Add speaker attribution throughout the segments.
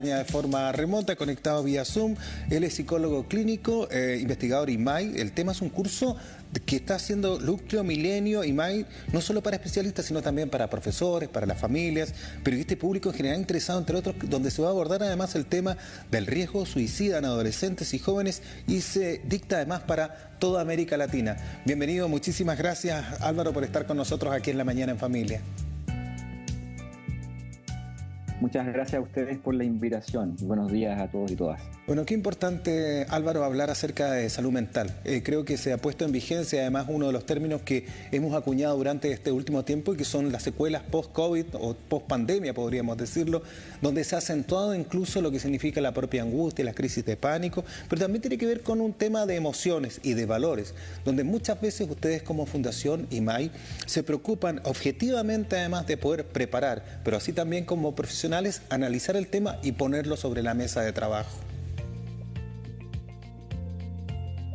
Speaker 1: De forma remota, conectado vía Zoom. Él es psicólogo clínico, investigador IMAI. El tema es un curso que está haciendo Núcleo Milenio IMAI, no solo para especialistas, sino también para profesores, para las familias, periodistas y público en general interesado, entre otros, donde se va a abordar además el tema del riesgo suicida en adolescentes y jóvenes y se dicta además para toda América Latina. Bienvenido, muchísimas gracias Álvaro por estar con nosotros aquí en La Mañana en Familia.
Speaker 2: Muchas gracias a ustedes por la invitación. Buenos días a todos y todas.
Speaker 1: Bueno, qué importante, Álvaro, hablar acerca de salud mental. Creo que se ha puesto en vigencia además uno de los términos que hemos acuñado durante este último tiempo y que son las secuelas post-COVID o post-pandemia, podríamos decirlo, donde se ha acentuado incluso lo que significa la propia angustia, las crisis de pánico, pero también tiene que ver con un tema de emociones y de valores, donde muchas veces ustedes como Fundación IMAI se preocupan objetivamente además de poder preparar, pero así también como profesionales, analizar el tema y ponerlo sobre la mesa de trabajo.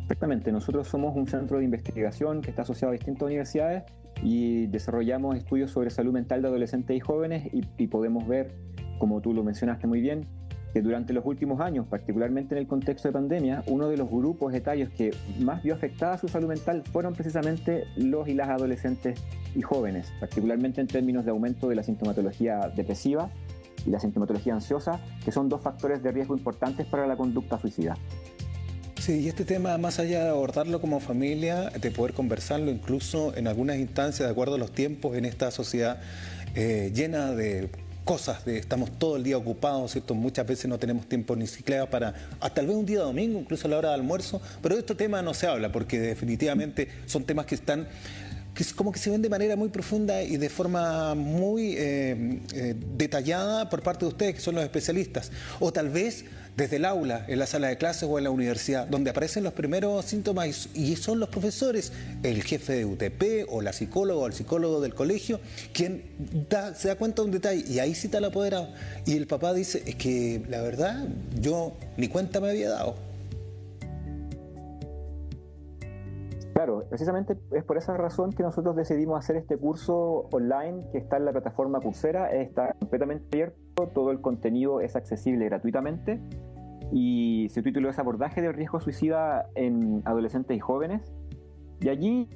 Speaker 2: Exactamente, nosotros somos un centro de investigación que está asociado a distintas universidades y desarrollamos estudios sobre salud mental de adolescentes y jóvenes y podemos ver, como tú lo mencionaste muy bien, que durante los últimos años, particularmente en el contexto de pandemia, uno de los grupos etarios que más vio afectada su salud mental fueron precisamente los y las adolescentes y jóvenes, particularmente en términos de aumento de la sintomatología depresiva y la sintomatología ansiosa, que son dos factores de riesgo importantes para la conducta suicida.
Speaker 1: Sí, y este tema, más allá de abordarlo como familia, de poder conversarlo incluso en algunas instancias, de acuerdo a los tiempos en esta sociedad llena de cosas, estamos todo el día ocupados, ¿cierto? Muchas veces no tenemos tiempo ni siquiera para, hasta tal vez un día domingo, incluso a la hora de almuerzo, pero de este tema no se habla porque definitivamente son temas que están... que es como que se ven de manera muy profunda y de forma muy detallada por parte de ustedes, que son los especialistas. O tal vez desde el aula, en la sala de clases o en la universidad, donde aparecen los primeros síntomas y son los profesores, el jefe de UTP o la psicóloga o el psicólogo del colegio, quien se da cuenta de un detalle y ahí cita al apoderado. Y el papá dice, es que la verdad yo ni cuenta me había dado.
Speaker 2: Claro, precisamente es por esa razón que nosotros decidimos hacer este curso online que está en la plataforma Coursera. Está completamente abierto, todo el contenido es accesible gratuitamente y su título es Abordaje del riesgo suicida en adolescentes y jóvenes. Y allí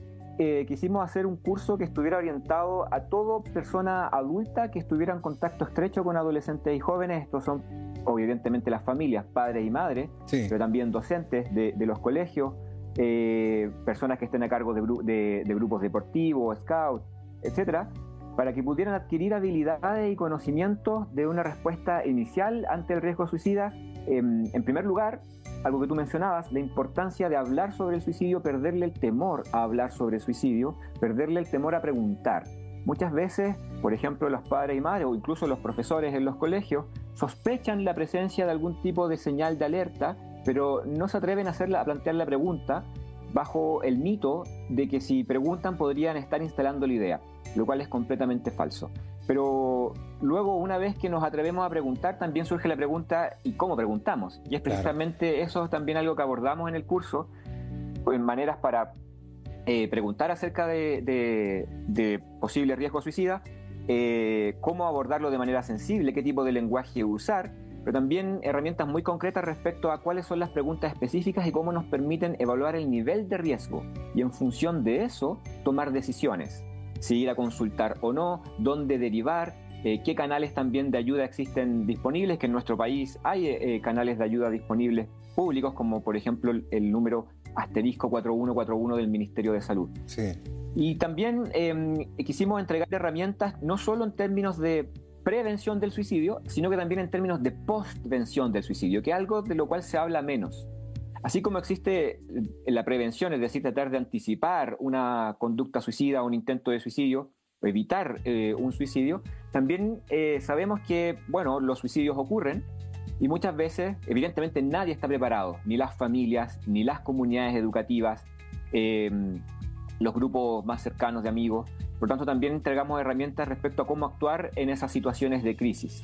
Speaker 2: quisimos hacer un curso que estuviera orientado a toda persona adulta que estuviera en contacto estrecho con adolescentes y jóvenes. Estos son evidentemente las familias, padres y madres, sí, pero también docentes de los colegios, personas que estén a cargo de grupos deportivos, scouts, etcétera, para que pudieran adquirir habilidades y conocimientos de una respuesta inicial ante el riesgo suicida. En primer lugar, algo que tú mencionabas, la importancia de hablar sobre el suicidio, perderle el temor a hablar sobre el suicidio, perderle el temor a preguntar. Muchas veces, por ejemplo, los padres y madres o incluso los profesores en los colegios sospechan la presencia de algún tipo de señal de alerta, pero no se atreven a plantear la pregunta bajo el mito de que si preguntan podrían estar instalando la idea, lo cual es completamente falso. Pero luego, una vez que nos atrevemos a preguntar, también surge la pregunta ¿y cómo preguntamos? Y es precisamente claro, eso es también algo que abordamos en el curso, en maneras para preguntar acerca de posible riesgo suicida, cómo abordarlo de manera sensible, qué tipo de lenguaje usar, pero también herramientas muy concretas respecto a cuáles son las preguntas específicas y cómo nos permiten evaluar el nivel de riesgo y en función de eso tomar decisiones, si ir a consultar o no, dónde derivar, qué canales también de ayuda existen disponibles, que en nuestro país hay canales de ayuda disponibles públicos, como por ejemplo el número *4141 del Ministerio de Salud.
Speaker 1: Sí.
Speaker 2: Y también quisimos entregar herramientas no solo en términos de prevención del suicidio, sino que también en términos de postvención del suicidio, que es algo de lo cual se habla menos. Así como existe la prevención, es decir, tratar de anticipar una conducta suicida o un intento de suicidio, o evitar un suicidio, también sabemos que, bueno, los suicidios ocurren y muchas veces, evidentemente, nadie está preparado, ni las familias, ni las comunidades educativas, los grupos más cercanos de amigos. Por lo tanto, también entregamos herramientas respecto a cómo actuar en esas situaciones de crisis.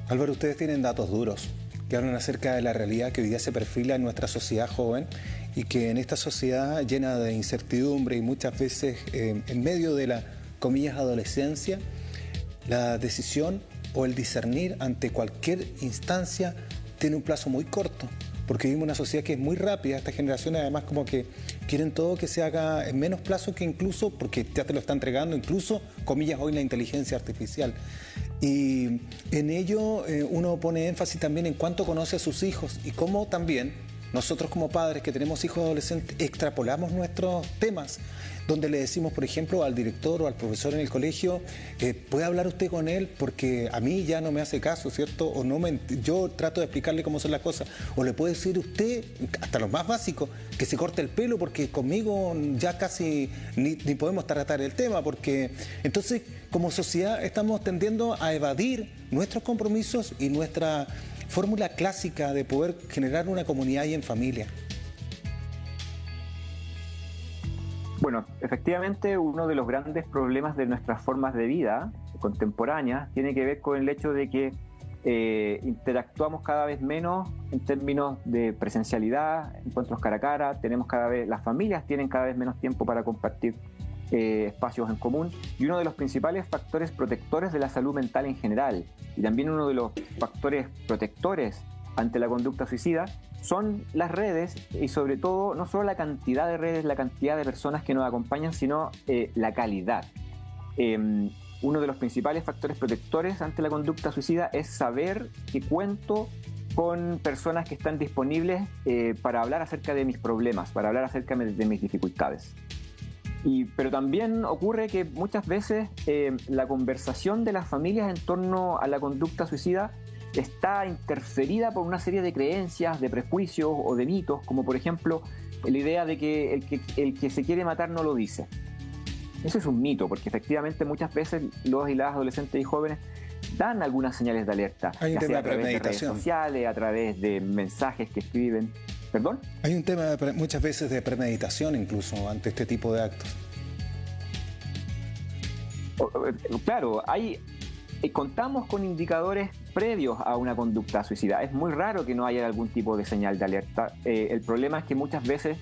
Speaker 1: Álvaro, ustedes tienen datos duros que hablan acerca de la realidad que hoy día se perfila en nuestra sociedad joven y que en esta sociedad llena de incertidumbre y muchas veces en medio de la, comillas, adolescencia, la decisión o el discernir ante cualquier instancia tiene un plazo muy corto, porque vivimos una sociedad que es muy rápida. Estas generaciones además como que quieren todo que se haga en menos plazo, que incluso, porque ya te lo está entregando, incluso, comillas, hoy la inteligencia artificial. Y en ello uno pone énfasis también en cuánto conoce a sus hijos y cómo también nosotros como padres que tenemos hijos adolescentes extrapolamos nuestros temas, donde le decimos, por ejemplo, al director o al profesor en el colegio, ¿puede hablar usted con él? Porque a mí ya no me hace caso, ¿cierto? O no yo trato de explicarle cómo son las cosas. O le puede decir usted, hasta lo más básico, que se corte el pelo, porque conmigo ya casi ni podemos tratar el tema, porque entonces como sociedad estamos tendiendo a evadir nuestros compromisos y nuestra fórmula clásica de poder generar una comunidad y en familia.
Speaker 2: Bueno, efectivamente uno de los grandes problemas de nuestras formas de vida contemporáneas tiene que ver con el hecho de que interactuamos cada vez menos en términos de presencialidad, encuentros cara a cara, las familias tienen cada vez menos tiempo para compartir espacios en común, y uno de los principales factores protectores de la salud mental en general y también uno de los factores protectores ante la conducta suicida son las redes, y sobre todo no solo la cantidad de redes, la cantidad de personas que nos acompañan, sino la calidad. Uno de los principales factores protectores ante la conducta suicida es saber que cuento con personas que están disponibles para hablar acerca de mis problemas, para hablar acerca de mis dificultades. Pero también ocurre que muchas veces la conversación de las familias en torno a la conducta suicida está interferida por una serie de creencias, de prejuicios o de mitos, como por ejemplo la idea de que el que se quiere matar no lo dice. Eso es un mito, porque efectivamente muchas veces los y las adolescentes y jóvenes dan algunas señales de alerta,
Speaker 1: Hay un tema
Speaker 2: sea a través de redes sociales, a través de mensajes que escriben. ¿Perdón?
Speaker 1: Hay un tema muchas veces de premeditación incluso ante este tipo de actos.
Speaker 2: Claro, contamos con indicadores previos a una conducta suicida. Es muy raro que no haya algún tipo de señal de alerta. El problema es que muchas veces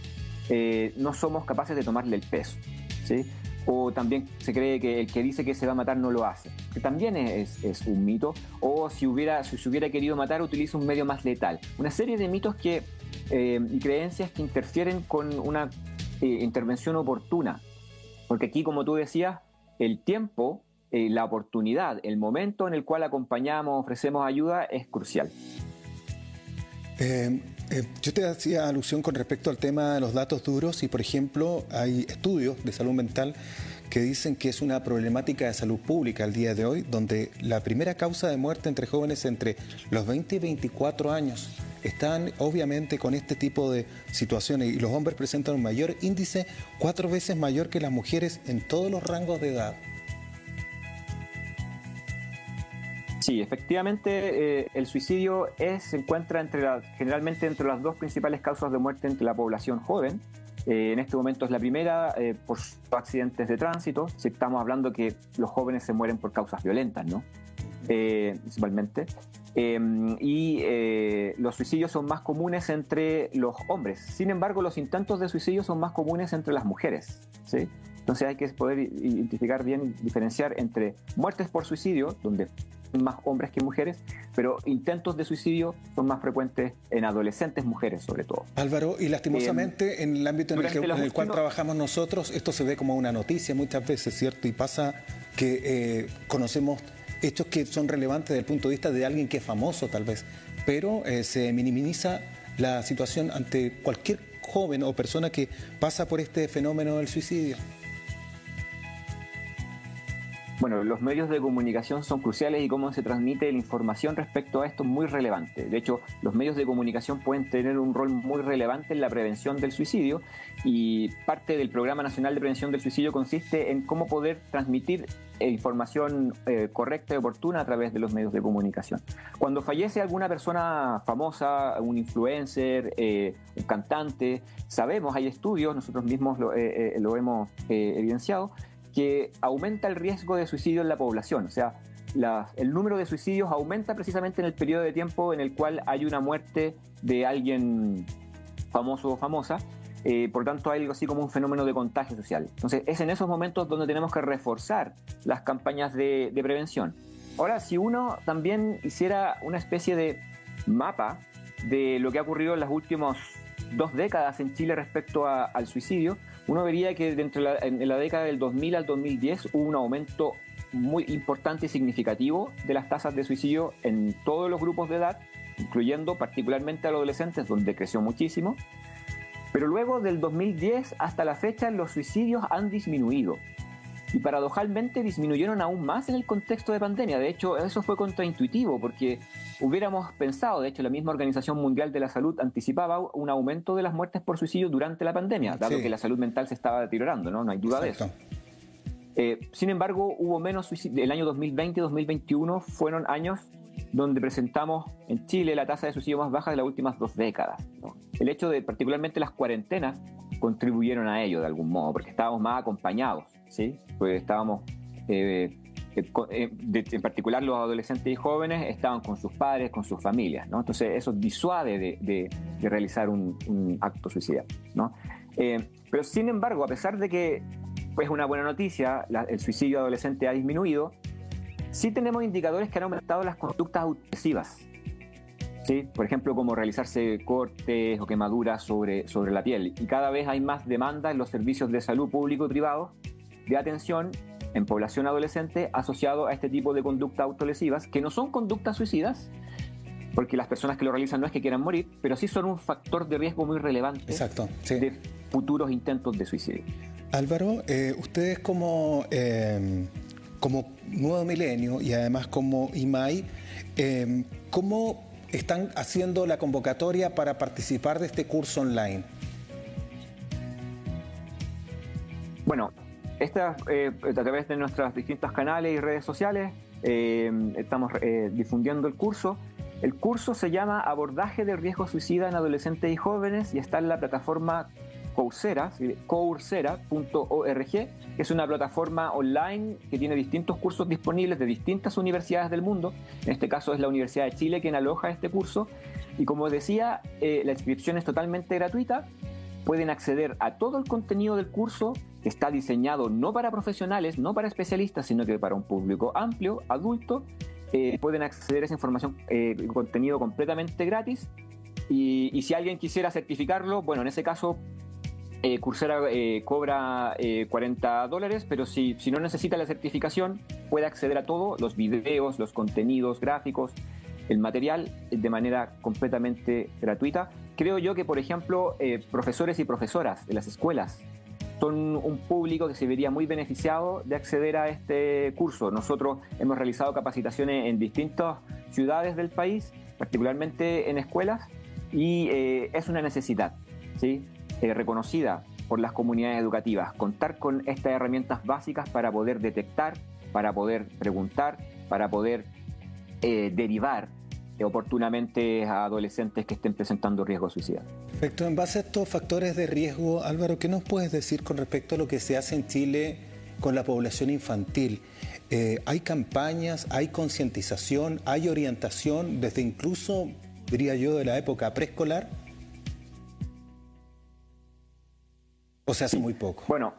Speaker 2: no somos capaces de tomarle el peso, ¿sí? O también se cree que el que dice que se va a matar no lo hace, que también es un mito. O si se hubiera querido matar, utiliza un medio más letal. Una serie de mitos y creencias que interfieren con una intervención oportuna. Porque aquí, como tú decías, el tiempo, la oportunidad, el momento en el cual acompañamos, ofrecemos ayuda es crucial.
Speaker 1: Yo te hacía alusión con respecto al tema de los datos duros y, por ejemplo, hay estudios de salud mental que dicen que es una problemática de salud pública al día de hoy, donde la primera causa de muerte entre jóvenes entre los 20 y 24 años están obviamente con este tipo de situaciones, y los hombres presentan un mayor índice, 4 veces mayor que las mujeres en todos los rangos de edad.
Speaker 2: Sí, efectivamente el suicidio se encuentra generalmente entre las dos principales causas de muerte entre la población joven. En este momento es la primera por accidentes de tránsito, si estamos hablando que los jóvenes se mueren por causas violentas, ¿no? Principalmente. Los suicidios son más comunes entre los hombres. Sin embargo, los intentos de suicidio son más comunes entre las mujeres, ¿sí? Entonces hay que poder identificar bien, diferenciar entre muertes por suicidio, donde hay más hombres que mujeres, pero intentos de suicidio son más frecuentes en adolescentes mujeres, sobre todo.
Speaker 1: Álvaro, y lastimosamente en el ámbito en el cual trabajamos nosotros, esto se ve como una noticia muchas veces, ¿cierto? Y pasa que conocemos hechos que son relevantes desde el punto de vista de alguien que es famoso tal vez, pero se minimiza la situación ante cualquier joven o persona que pasa por este fenómeno del suicidio.
Speaker 2: Bueno, los medios de comunicación son cruciales y cómo se transmite la información respecto a esto es muy relevante. De hecho, los medios de comunicación pueden tener un rol muy relevante en la prevención del suicidio, y parte del Programa Nacional de Prevención del Suicidio consiste en cómo poder transmitir información correcta y oportuna a través de los medios de comunicación. Cuando fallece alguna persona famosa, un influencer, un cantante, sabemos, hay estudios, nosotros mismos lo hemos evidenciado, que aumenta el riesgo de suicidio en la población. O sea, el número de suicidios aumenta precisamente en el periodo de tiempo en el cual hay una muerte de alguien famoso o famosa. Por tanto, hay algo así como un fenómeno de contagio social. Entonces, es en esos momentos donde tenemos que reforzar las campañas de prevención. Ahora, si uno también hiciera una especie de mapa de lo que ha ocurrido en las últimas 2 décadas en Chile respecto al suicidio, uno vería que en la década del 2000 al 2010 hubo un aumento muy importante y significativo de las tasas de suicidio en todos los grupos de edad, incluyendo particularmente a los adolescentes, donde creció muchísimo. Pero luego del 2010 hasta la fecha los suicidios han disminuido. Y paradojalmente disminuyeron aún más en el contexto de pandemia. De hecho, eso fue contraintuitivo, porque hubiéramos pensado, de hecho, la misma Organización Mundial de la Salud anticipaba un aumento de las muertes por suicidio durante la pandemia, dado que la salud mental se estaba deteriorando, ¿no? No hay duda de eso. Sin embargo, hubo menos suicidios. El año 2020 y 2021 fueron años donde presentamos en Chile la tasa de suicidio más baja de las últimas 2 décadas, ¿no? El hecho de, particularmente las cuarentenas, contribuyeron a ello de algún modo, porque estábamos más acompañados, ¿sí? Pues estábamos, en particular los adolescentes y jóvenes, estaban con sus padres, con sus familias, ¿no? Entonces eso disuade de realizar un acto suicida, ¿no? Pero sin embargo, a pesar de que es una buena noticia, el suicidio adolescente ha disminuido, sí tenemos indicadores que han aumentado las conductas autolesivas, ¿sí? Por ejemplo, como realizarse cortes o quemaduras sobre la piel. Y cada vez hay más demanda en los servicios de salud público y privado de atención en población adolescente asociado a este tipo de conductas autolesivas, que no son conductas suicidas, porque las personas que lo realizan no es que quieran morir, pero sí son un factor de riesgo muy relevante.
Speaker 1: Exacto, sí,
Speaker 2: de futuros intentos de suicidio.
Speaker 1: Álvaro, ustedes como Nuevo Milenio y además como IMAI, ¿cómo están haciendo la convocatoria para participar de este curso online?
Speaker 2: Bueno, a través de nuestros distintos canales y redes sociales estamos difundiendo el curso. El curso se llama Abordaje del riesgo suicida en adolescentes y jóvenes y está en la plataforma Coursera, coursera.org, que es una plataforma online que tiene distintos cursos disponibles de distintas universidades del mundo. En este caso es la Universidad de Chile quien aloja este curso. Y como decía, la inscripción es totalmente gratuita. Pueden acceder a todo el contenido del curso, que está diseñado no para profesionales, no para especialistas, sino que para un público amplio, adulto. Pueden acceder a esa información, contenido completamente gratis. Y si alguien quisiera certificarlo, bueno, en ese caso Coursera cobra $40, pero si no necesita la certificación, puede acceder a todo, los videos, los contenidos gráficos, el material, de manera completamente gratuita. Creo yo que, por ejemplo, profesores y profesoras de las escuelas son un público que se vería muy beneficiado de acceder a este curso. Nosotros hemos realizado capacitaciones en distintas ciudades del país, particularmente en escuelas, y es una necesidad, ¿sí? Reconocida por las comunidades educativas, contar con estas herramientas básicas para poder detectar, para poder preguntar, para poder derivar oportunamente a adolescentes que estén presentando riesgo suicida.
Speaker 1: Perfecto. En base a estos factores de riesgo, Álvaro, ¿qué nos puedes decir con respecto a lo que se hace en Chile con la población infantil? ¿Hay campañas, hay concientización, hay orientación desde incluso, diría yo, de la época preescolar? ¿O se hace muy poco?
Speaker 2: Bueno,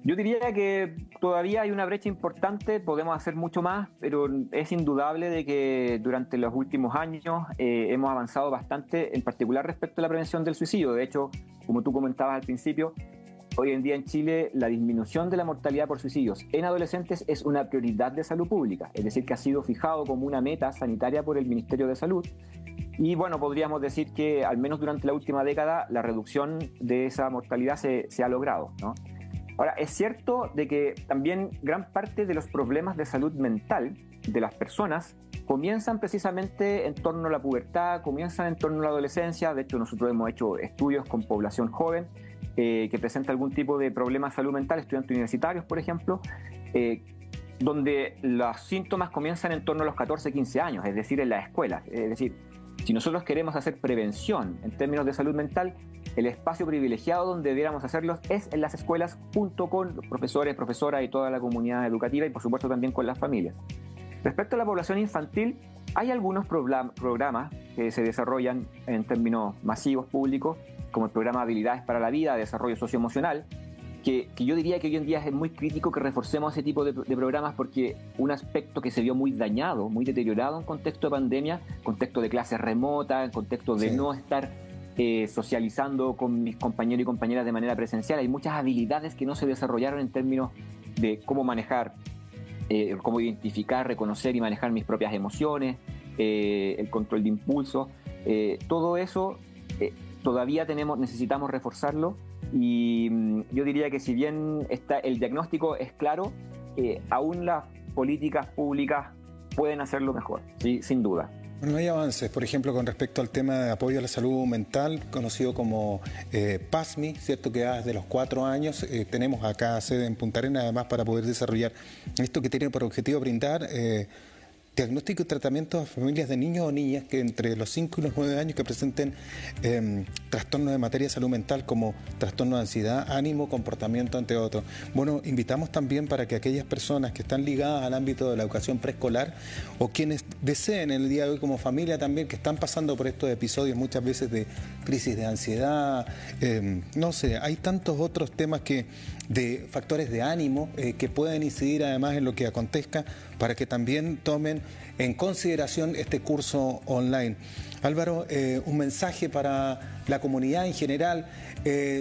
Speaker 2: yo diría que todavía hay una brecha importante, podemos hacer mucho más, pero es indudable de que durante los últimos años hemos avanzado bastante, en particular respecto a la prevención del suicidio. De hecho, como tú comentabas al principio, hoy en día en Chile la disminución de la mortalidad por suicidios en adolescentes es una prioridad de salud pública, es decir, que ha sido fijado como una meta sanitaria por el Ministerio de Salud. Y bueno, podríamos decir que al menos durante la última década la reducción de esa mortalidad se ha logrado, ¿no? Ahora, es cierto de que también gran parte de los problemas de salud mental de las personas comienzan precisamente en torno a la pubertad, comienzan en torno a la adolescencia. De hecho, nosotros hemos hecho estudios con población joven que presenta algún tipo de problema de salud mental, estudiantes universitarios, por ejemplo, donde los síntomas comienzan en torno a los 14, 15 años, es decir, en las escuelas. Es decir, si nosotros queremos hacer prevención en términos de salud mental, el espacio privilegiado donde debiéramos hacerlo es en las escuelas, junto con los profesores, profesoras y toda la comunidad educativa, y por supuesto también con las familias. Respecto a la población infantil, hay algunos programas que se desarrollan en términos masivos públicos, como el programa Habilidades para la Vida, Desarrollo Socioemocional, que yo diría que hoy en día es muy crítico que reforcemos ese tipo de programas, porque un aspecto que se vio muy dañado, muy deteriorado en contexto de pandemia, contexto de clases remotas, en contexto de no estar socializando con mis compañeros y compañeras de manera presencial. Hay muchas habilidades que no se desarrollaron en términos de cómo manejar, cómo identificar, reconocer y manejar mis propias emociones, el control de impulsos. Todo eso todavía necesitamos reforzarlo, y yo diría que si bien el diagnóstico es claro, aún las políticas públicas pueden hacerlo mejor, ¿sí? Sin duda.
Speaker 1: Bueno, hay avances, por ejemplo, con respecto al tema de apoyo a la salud mental, conocido como PASMI, ¿cierto? Que desde los 4 años tenemos acá sede en Punta Arenas, además, para poder desarrollar esto que tiene por objetivo brindar diagnóstico y tratamiento a familias de niños o niñas que entre los 5 y los 9 años que presenten trastornos de materia de salud mental, como trastornos de ansiedad, ánimo, comportamiento, entre otros. Bueno, invitamos también para que aquellas personas que están ligadas al ámbito de la educación preescolar, o quienes deseen en el día de hoy como familia también, que están pasando por estos episodios muchas veces de crisis de ansiedad, no sé, hay tantos otros temas de factores de ánimo que pueden incidir además en lo que acontezca, para que también tomen en consideración este curso online. Álvaro, un mensaje para la comunidad en general.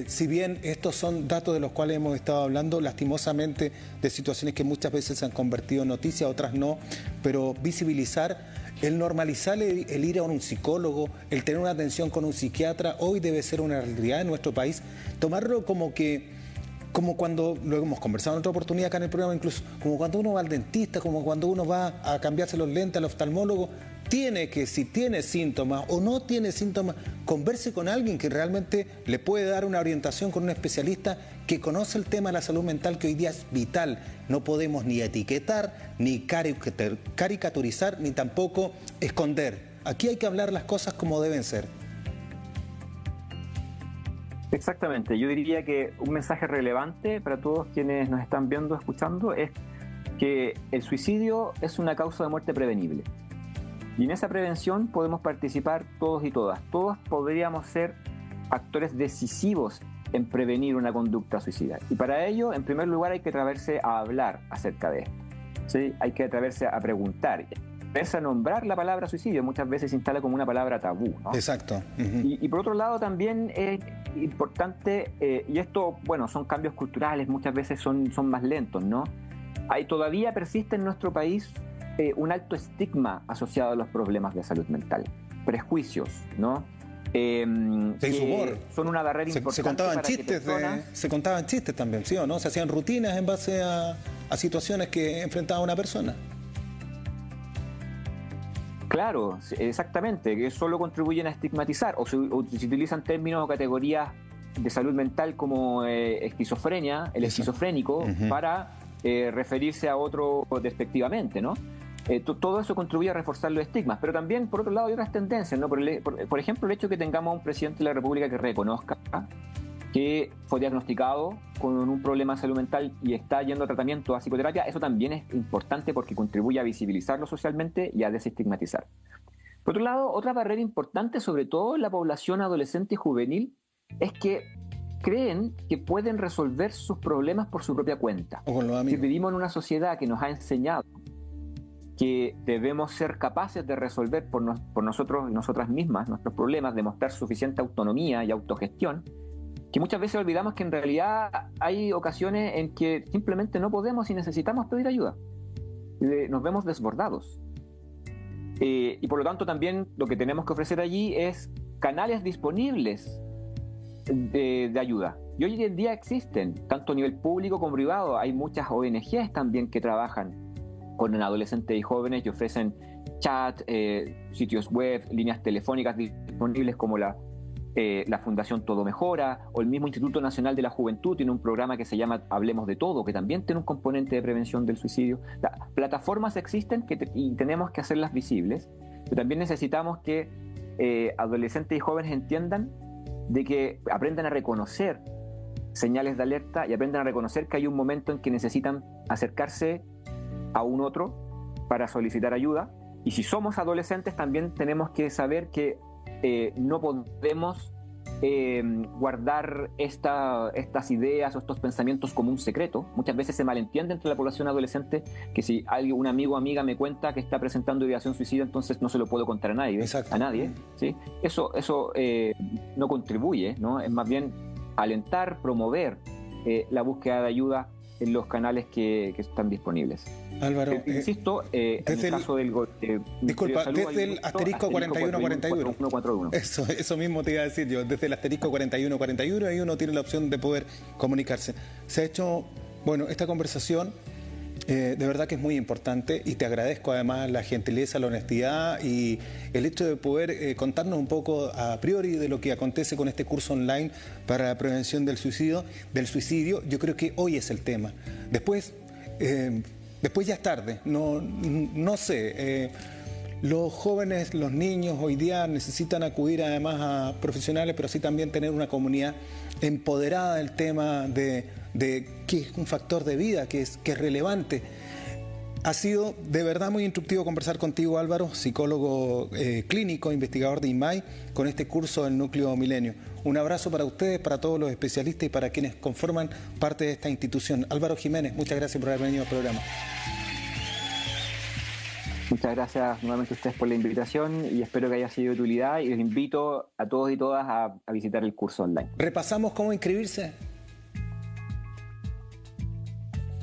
Speaker 1: Si bien estos son datos de los cuales hemos estado hablando, lastimosamente, de situaciones que muchas veces se han convertido en noticias, otras no, pero visibilizar, el normalizar el ir a un psicólogo, el tener una atención con un psiquiatra, hoy debe ser una realidad en nuestro país. Tomarlo como cuando, lo hemos conversado en otra oportunidad acá en el programa, incluso como cuando uno va al dentista, como cuando uno va a cambiarse los lentes al oftalmólogo, si tiene síntomas o no tiene síntomas, converse con alguien que realmente le puede dar una orientación, con un especialista que conoce el tema de la salud mental, que hoy día es vital. No podemos ni etiquetar, ni caricaturizar, ni tampoco esconder. Aquí hay que hablar las cosas como deben ser.
Speaker 2: Exactamente, yo diría que un mensaje relevante para todos quienes nos están viendo, escuchando, es que el suicidio es una causa de muerte prevenible. Y en esa prevención podemos participar todos y todas. Todos podríamos ser actores decisivos en prevenir una conducta suicida. Y para ello, en primer lugar, hay que atreverse a hablar acerca de esto, ¿sí? Hay que atreverse a preguntar, a nombrar la palabra suicidio. Muchas veces se instala como una palabra tabú, ¿no?
Speaker 1: Exacto.
Speaker 2: Y por otro lado también es importante, y esto, bueno, son cambios culturales, muchas veces son más lentos, ¿no? Todavía persiste en nuestro país un alto estigma asociado a los problemas de salud mental, prejuicios, ¿no?
Speaker 1: humor.
Speaker 2: Son una barrera importante.
Speaker 1: Se contaban chistes también, ¿sí o no? Se hacían rutinas en base a situaciones que enfrentaba una persona.
Speaker 2: Claro, exactamente, que solo contribuyen a estigmatizar, o se utilizan términos o categorías de salud mental como esquizofrenia, el esquizofrénico, para referirse a otro despectivamente, ¿no? Todo eso contribuye a reforzar los estigmas, pero también, por otro lado, hay otras tendencias, ¿no? Por ejemplo, el hecho de que tengamos a un presidente de la República que reconozca que fue diagnosticado con un problema de salud mental y está yendo a tratamiento, a psicoterapia, eso también es importante porque contribuye a visibilizarlo socialmente y a desestigmatizar. Por otro lado, otra barrera importante, sobre todo en la población adolescente y juvenil, es que creen que pueden resolver sus problemas por su propia cuenta. Si vivimos en una sociedad que nos ha enseñado que debemos ser capaces de resolver por nosotros y nosotras mismas nuestros problemas, demostrar suficiente autonomía y autogestión, que muchas veces olvidamos que en realidad hay ocasiones en que simplemente no podemos y necesitamos pedir ayuda. Nos vemos desbordados. Y por lo tanto también lo que tenemos que ofrecer allí es canales disponibles de ayuda. Y hoy en día existen, tanto a nivel público como privado. Hay muchas ONGs también que trabajan con adolescentes y jóvenes y ofrecen chat, sitios web, líneas telefónicas disponibles como la Fundación Todo Mejora, o el mismo Instituto Nacional de la Juventud tiene un programa que se llama Hablemos de Todo, que también tiene un componente de prevención del suicidio. Las plataformas existen y tenemos que hacerlas visibles, pero también necesitamos que adolescentes y jóvenes entiendan de que aprendan a reconocer señales de alerta y aprendan a reconocer que hay un momento en que necesitan acercarse a un otro para solicitar ayuda. Y si somos adolescentes también tenemos que saber que no podemos guardar estas ideas o estos pensamientos como un secreto. Muchas veces se malentiende entre la población adolescente que si un amigo o amiga me cuenta que está presentando ideación suicida, entonces no se lo puedo contar a nadie.
Speaker 1: Exacto.
Speaker 2: A nadie, ¿sí? Eso no contribuye, ¿no? Es más bien alentar, promover la búsqueda de ayuda en los canales que están disponibles.
Speaker 1: Álvaro,
Speaker 2: insisto, en el caso del
Speaker 1: disculpa, desde el asterisco 4141. Eso mismo te iba a decir yo, desde el asterisco 4141, ahí uno tiene la opción de poder comunicarse. Se ha hecho, bueno, esta conversación de verdad que es muy importante y te agradezco además la gentileza, la honestidad y el hecho de poder contarnos un poco a priori de lo que acontece con este curso online para la prevención del suicidio. Yo creo que hoy es el tema. Después ya es tarde, no sé. Los jóvenes, los niños hoy día necesitan acudir además a profesionales, pero sí también tener una comunidad empoderada del tema de que es un factor de vida, que es relevante. Ha sido de verdad muy instructivo conversar contigo, Álvaro, psicólogo clínico, investigador de INMAI, con este curso del Núcleo Milenio. Un abrazo para ustedes, para todos los especialistas y para quienes conforman parte de esta institución. Álvaro Jiménez, muchas gracias por haber venido al programa.
Speaker 2: Muchas gracias nuevamente a ustedes por la invitación y espero que haya sido de utilidad y les invito a todos y todas a visitar el curso online.
Speaker 1: ¿Repasamos cómo inscribirse?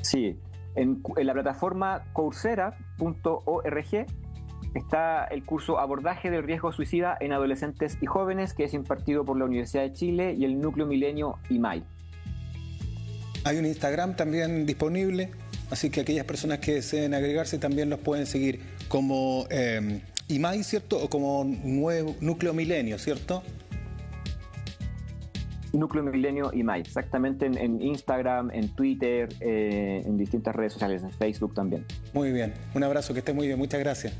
Speaker 2: Sí, en la plataforma coursera.org está el curso Abordaje del riesgo suicida en adolescentes y jóvenes, que es impartido por la Universidad de Chile y el Núcleo Milenio INMAI.
Speaker 1: Hay un Instagram también disponible, así que aquellas personas que deseen agregarse también los pueden seguir como INMAI, ¿cierto? O como Núcleo Milenio, ¿cierto?
Speaker 2: Núcleo Milenio INMAI, exactamente en Instagram, en Twitter, en distintas redes sociales, en Facebook también.
Speaker 1: Muy bien, un abrazo, que esté muy bien, muchas gracias.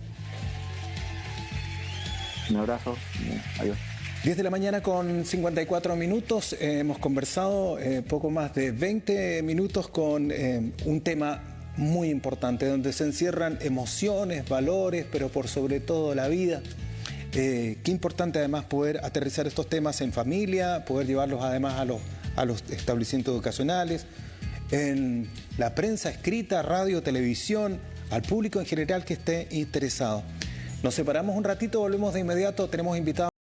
Speaker 2: Un abrazo, adiós.
Speaker 1: 10 de la mañana con 54 minutos, hemos conversado poco más de 20 minutos con un tema muy importante, donde se encierran emociones, valores, pero por sobre todo la vida. Qué importante además poder aterrizar estos temas en familia, poder llevarlos además a los establecimientos educacionales, en la prensa escrita, radio, televisión, al público en general que esté interesado. Nos separamos un ratito, volvemos de inmediato, tenemos invitados.